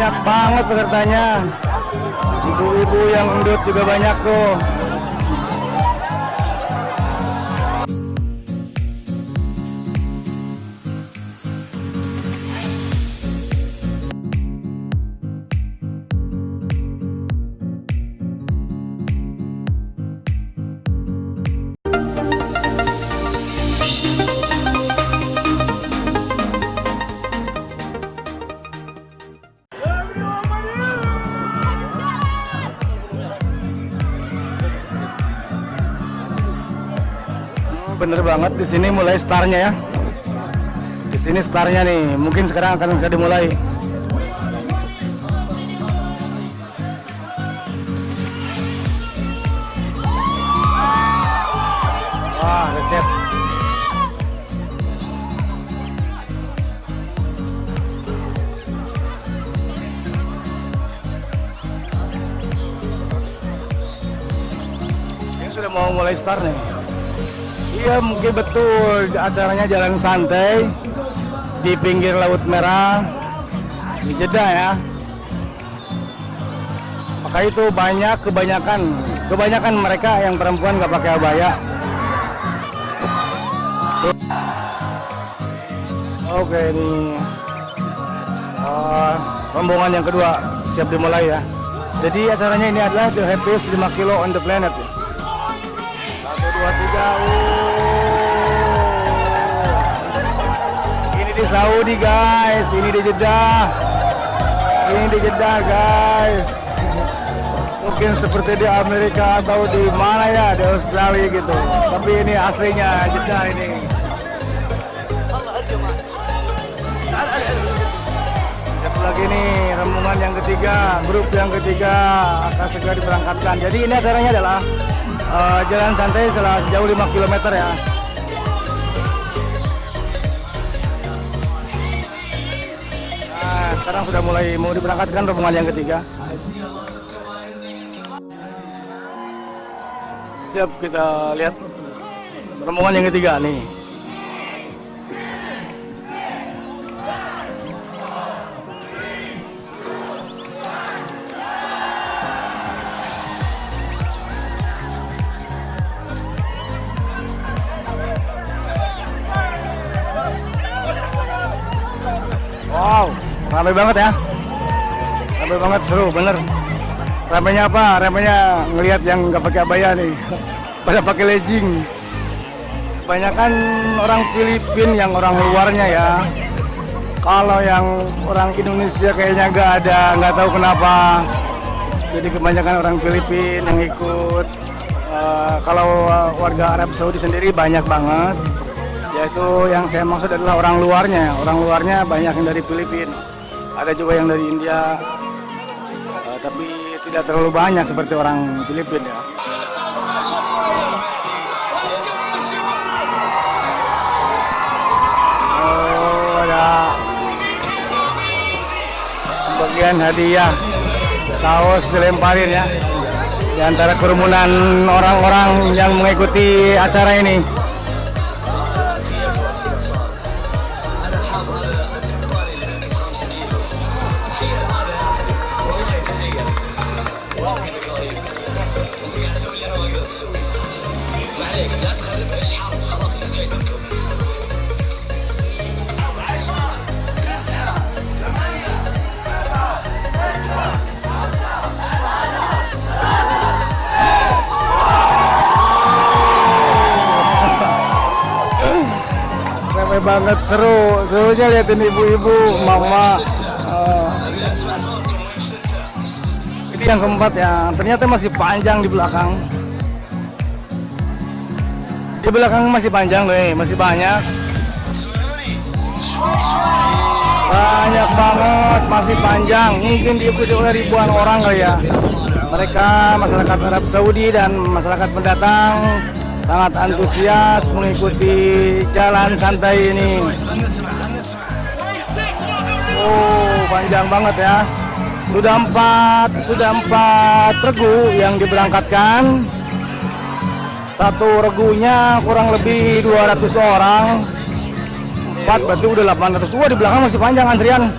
banyak banget pesertanya. Ibu-ibu yang endut juga banyak tuh. Bener banget, di sini mulai startnya ya. Di sini startnya nih, mungkin sekarang akan dimulai. Wah, recep. Ini sudah mau mulai start nih. Iya, mungkin betul, acaranya jalan santai di pinggir Laut Merah di Jeddah ya. Maka itu kebanyakan mereka yang perempuan nggak pakai abaya. Oke, ini rombongan yang kedua siap dimulai ya. Jadi acaranya ini adalah The Happiest 5 Kilo on the Planet. 1, 2, 3. Ini di Saudi guys, ini di Jeddah. Ini di Jeddah guys. Mungkin seperti di Amerika atau di mana ya, di Australia gitu. Tapi ini aslinya Jeddah ini. Satu lagi nih, rombongan yang ketiga, grup yang ketiga akan segera diberangkatkan. Jadi ini acaranya adalah jalan santai sejauh 5 km ya. Nah, sekarang sudah mulai mau diberangkatkan rombongan yang ketiga. Siap, kita lihat rombongan yang ketiga nih. Wow, ramai banget ya. Ramai banget, seru bener. Ramainya apa? Ramainya ngelihat yang nggak pakai abaya nih. Pada pakai legging. Kebanyakan orang Filipina yang orang luarnya ya. Kalau yang orang Indonesia kayaknya nggak tahu kenapa. Jadi kebanyakan orang Filipina yang ikut. Kalau warga Arab Saudi sendiri banyak banget. Yaitu yang saya maksud adalah orang luarnya. Orang luarnya banyak yang dari Filipina, ada juga yang dari India, tapi tidak terlalu banyak seperti orang Filipina ya. Oh, ada bagian hadiah, kaos dilemparin ya di antara kerumunan orang-orang yang mengikuti acara ini. Ramai banget, serunya liatin ibu-ibu, mama. Ini yang keempat ya, ternyata masih panjang di belakang. Di belakang masih panjang nih, masih banyak. Banyak banget, masih panjang. Mungkin diikuti oleh ribuan orang kali ya. Mereka masyarakat Arab Saudi dan masyarakat pendatang sangat antusias mengikuti jalan santai ini. Oh, panjang banget ya. Sudah empat regu yang diberangkatkan. Satu regunya kurang lebih 200 orang. 4 berarti udah 800. Wah, di belakang masih panjang antrian.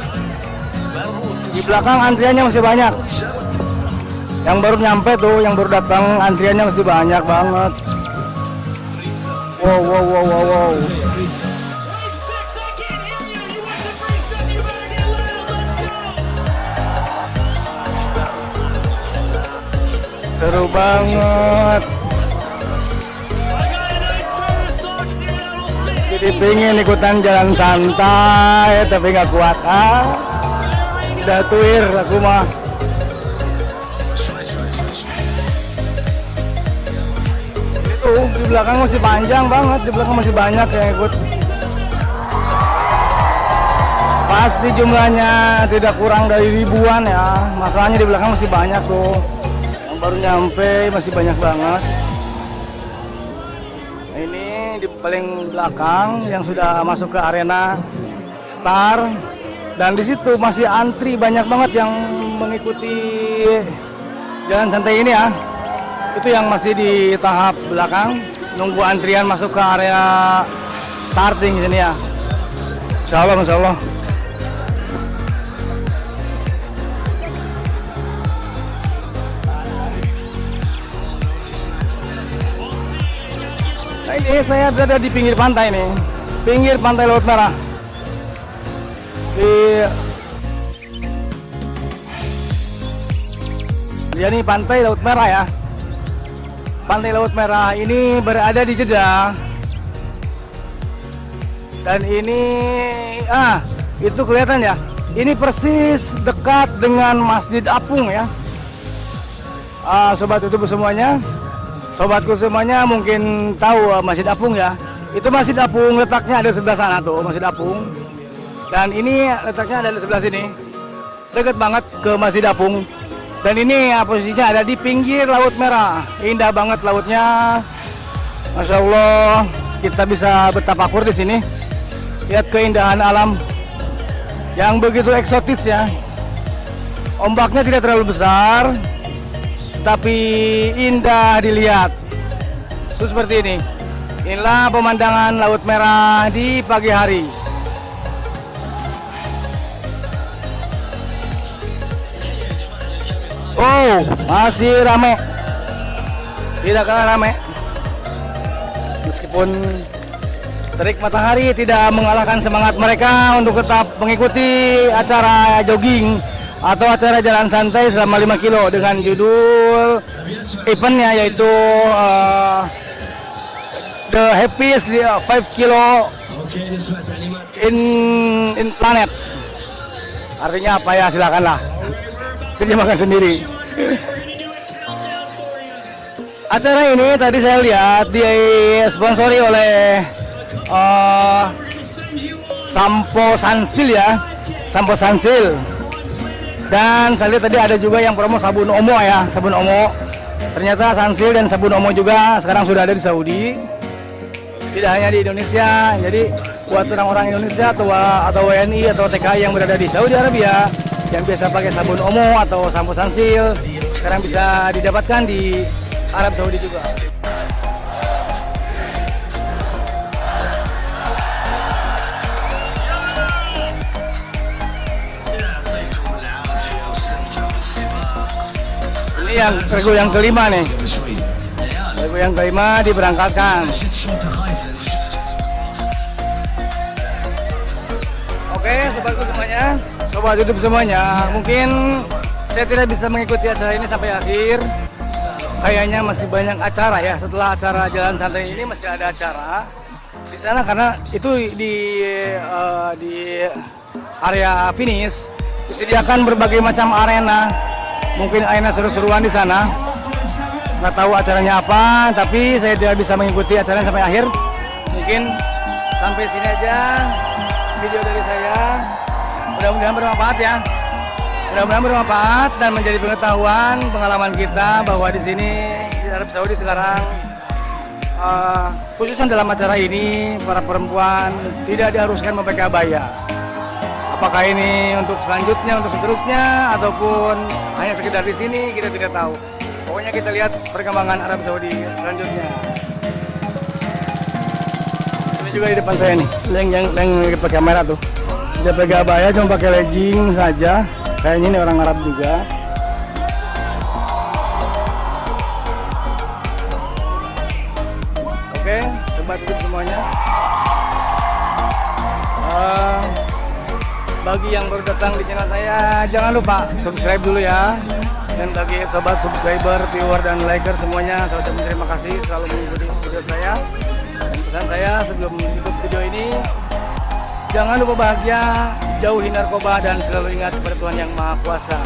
Di belakang antriannya masih banyak. Yang baru nyampe tuh, yang baru datang antriannya masih banyak banget. Wow, wow, wow, wow, wow. Seru banget. Jadi pengen ikutan jalan santai tapi nggak kuat. Udah tuir aku mah. Itu di belakang masih panjang banget, di belakang masih banyak yang ikut. Pasti jumlahnya tidak kurang dari ribuan ya. Masalahnya di belakang masih banyak tuh. Yang baru nyampe masih banyak banget. Nah, ini di paling belakang yang sudah masuk ke arena Star, dan di situ masih antri banyak banget yang mengikuti jalan santai ini ya. Itu yang masih di tahap belakang nunggu antrian masuk ke area starting sini ya. Insya Allah, Insya Allah. Nah, ini saya berada di pinggir pantai nih, pinggir pantai Laut Merah. Ini pantai Laut Merah ya. Pantai Laut Merah ini berada di Jeddah. Dan ini, itu kelihatan ya. Ini persis dekat dengan Masjid Apung ya. Sobat YouTube semuanya. Sobatku semuanya mungkin tahu Masjid Apung ya. Itu Masjid Apung letaknya ada di sebelah sana tuh, Masjid Apung. Dan ini letaknya ada di sebelah sini. Dekat banget ke Masjid Apung. Dan ini posisinya ada di pinggir Laut Merah. Indah banget lautnya. Masya Allah, kita bisa bertafakur di sini. Lihat keindahan alam yang begitu eksotis ya. Ombaknya tidak terlalu besar, tapi indah dilihat. Itu seperti ini. Inilah pemandangan Laut Merah di pagi hari. Oh, masih rame. Tidak kalah rame. Meskipun terik matahari tidak mengalahkan semangat mereka untuk tetap mengikuti acara jogging atau acara jalan santai selama 5 kilo dengan judul eventnya yaitu The Happiest 5 Kilo in Planet. Artinya apa ya, silakanlah terjemahkan sendiri. Acara ini tadi saya lihat disponsori oleh Sampo Sansil ya, Sampo Sansil. Dan saya lihat tadi ada juga yang promo sabun Omo ya, sabun Omo. Ternyata Sansil dan sabun Omo juga sekarang sudah ada di Saudi. Tidak hanya di Indonesia. Jadi buat orang-orang Indonesia atau WNI atau TKI yang berada di Saudi Arabia yang biasa pakai sabun Omo atau Sampo Sansil, sekarang bisa didapatkan di Arab Saudi juga. Ini yang regu yang kelima nih. Regu yang kelima diberangkatkan. Oke, sobatku semuanya, sobat YouTube semuanya, mungkin saya tidak bisa mengikuti acara ini sampai akhir. Kayaknya masih banyak acara ya. Setelah acara jalan santai ini masih ada acara di sana karena itu di area finish disediakan berbagai macam arena. Mungkin arena seru-seruan di sana. Nggak tahu acaranya apa, tapi saya tidak bisa mengikuti acaranya sampai akhir. Mungkin sampai sini aja video dari saya. Mudah-mudahan bermanfaat ya. Mudah-mudahan bermanfaat dan menjadi pengetahuan pengalaman kita bahwa di sini di Arab Saudi sekarang khususnya dalam acara ini para perempuan tidak diharuskan memakai abaya. Apakah ini untuk selanjutnya, untuk seterusnya, ataupun hanya sekedar di sini, kita tidak tahu. Pokoknya kita lihat perkembangan Arab Saudi selanjutnya. Ini juga di depan saya nih, yang pakai kamera tuh. Dia pakai abaya, cuma pakai legging saja. Kayaknya ini orang Arab juga. Oke, sobat YouTube semuanya. Bagi yang baru datang di channel saya, jangan lupa subscribe dulu ya. Dan bagi sobat subscriber, viewer, dan liker semuanya, saya ucapkan terima kasih selalu mengikuti video saya. Dan pesan saya sebelum menutup video ini, jangan lupa bahagia, jauhi narkoba, dan selalu ingat kepada Tuhan Yang Maha Kuasa.